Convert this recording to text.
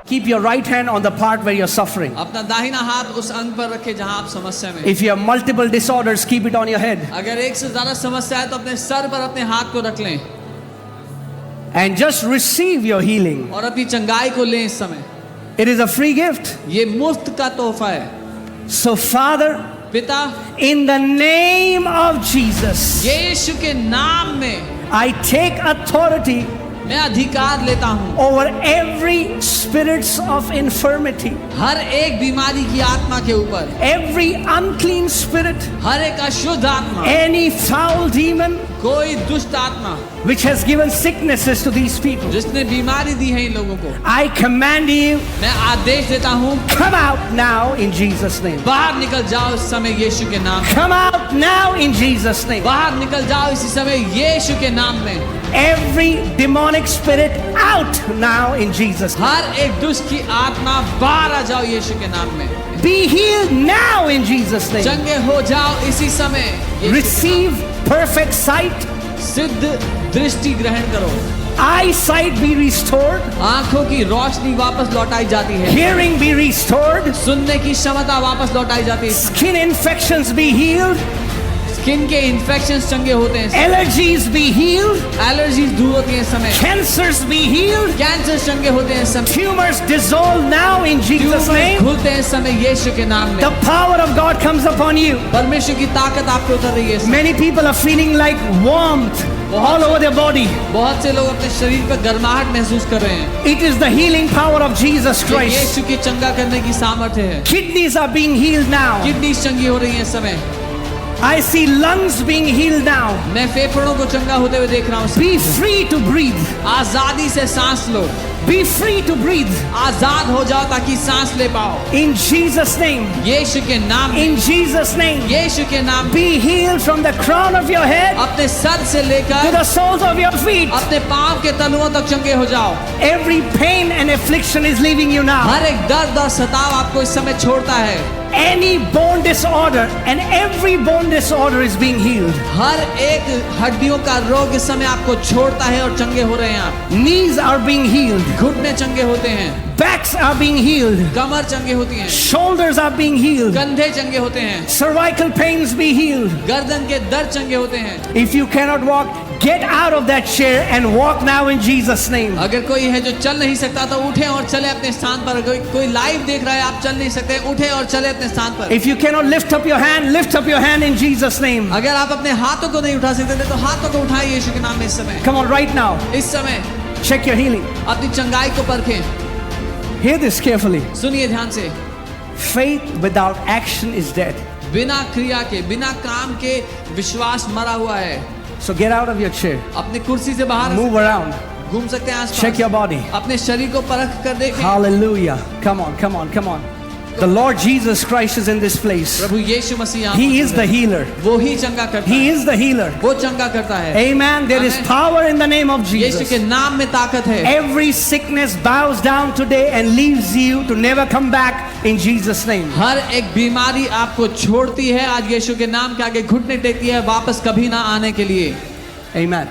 Keep your right hand on the part where you're suffering. अपना दाहिना हाथ उस अंग पर रखें जहां आप समस्या में। If you have multiple disorders, keep it on your head. अगर एक से ज्यादा समस्या है तो अपने सर पर अपने हाथ को रख लें And just receive your healing. और अपनी चंगाई को लें इस समय। It is a free gift. ये मुफ्त का तोहफा है। So Father, पिता, in the name of Jesus, यीशु के नाम में I take authority मैं अधिकार लेता हूँ over every spirits of infirmity, हर एक बीमारी की आत्मा के ऊपर, every unclean spirit, हर एक अशुद्ध आत्मा, any foul demon कोई दुष्ट आत्मा which has given sicknesses to these people. जिसने बीमारी दी है इन लोगों को, I command you, मैं आदेश देता हूँ come out now in Jesus' name. बाहर निकल जाओ इस समय यीशु के नाम में। Come out now in Jesus' name. बाहर निकल जाओ इसी समय यीशु के नाम में। Every demonic spirit out now in Jesus' name. हर एक दुष्ट की आत्मा बाहर आ जाओ यीशु के नाम में। Be healed now in Jesus' name. चंगे हो जाओ इसी समय यीशु के Receive perfect sight. नाम। सिद्ध दृष्टि ग्रहण करो। Eyesight be restored. आंखों की रोशनी वापस लौटाई जाती है। Hearing be restored. सुनने की क्षमता वापस लौटाई जाती है। Skin infections be healed. Skin के इन्फेक्शंस चंगे होते हैं। Allergies be healed. एलर्जीज दूर होती हैं इस समय। Cancers be healed. कैंसर चंगे होते हैं इस समय। Tumors dissolve now in Jesus' name. खुलते हैं इस समय यीशु के नाम में। The power of God comes upon you. परमेश्वर की ताकत आप पे उतर रही है इस समय। Many people are feeling like warmth all over their body. बहुत से लोग अपने शरीर पर गर्माहट महसूस कर रहे हैं। It is the healing power of Jesus ये Christ. यीशु की चंगा करने की सामर्थ्य है। Kidneys are being healed now. Kidney चंगी हो रही है इस समय। I see lungs being healed now. मैं फेफड़ों को चंगा होते हुए देख रहा हूँ। Be free to breathe. आजादी से सांस लो। Be free to breathe. आजाद हो जाओ ताकि सांस ले पाओ। In Jesus' name. यीशु के नाम में। In Jesus' name. यीशु के नाम। Be healed from the crown of your head अपने सर से to लेकर the soles of your feet. अपने पांव के तलुओं तक चंगे हो जाओ। Every pain and affliction is leaving you now. हर एक दर्द और सताव आपको इस समय छोड़ता है। Any bone disorder and every bone disorder is being healed. हर एक हड्डियों का रोग इस समय आपको छोड़ता है और चंगे हो रहे हैं आप। Knees are being healed. घुटने चंगे होते हैं। Backs are being healed. कमर चंगे होती हैं। Shoulders are being healed. कंधे चंगे होते हैं। Cervical pains be healed. गर्दन के दर्द चंगे होते हैं। If you cannot walk, get out of that chair and walk now in Jesus' name. अगर कोई है जो चल नहीं सकता तो उठे और चले अपने स्थान पर। कोई लाइव देख रहा है आप चल नहीं सकते, उठे और चले अपने स्थान पर। If you cannot lift up your hand, lift up your hand in Jesus' name. अगर आप अपने हाथों को नहीं उठा सकते थे तो हाथों को उठाएं यीशु के नाम में इस समय। Come on, right now. इस समय Check your healing. अपनी चंगाई को परखें। Hear this carefully. सुनिए ध्यान से। Faith without action is dead. बिना क्रिया के, बिना काम के विश्वास मरा हुआ है। So get out of your chair. अपनी कुर्सी से बाहर Move around. घूम सकते हैं आसपास। Check your body. अपने शरीर को परख कर देखें। Hallelujah. Come on, come on, come on. The Lord Jesus Christ is in this place. प्रभु यीशु मसीह यहाँ He मौजूद is है। the healer. वो ही चंगा करता He है। is the healer. वो चंगा करता है। Amen. There is Amen. power in the name of Yeshu Jesus. के नाम में ताकत है। Every sickness bows down today and leaves you to never come back in Jesus' name. हर एक बीमारी आपको छोड़ती है आज यीशु के नाम के आगे घुटने टेकती है वापस कभी ना आने के लिए। Amen.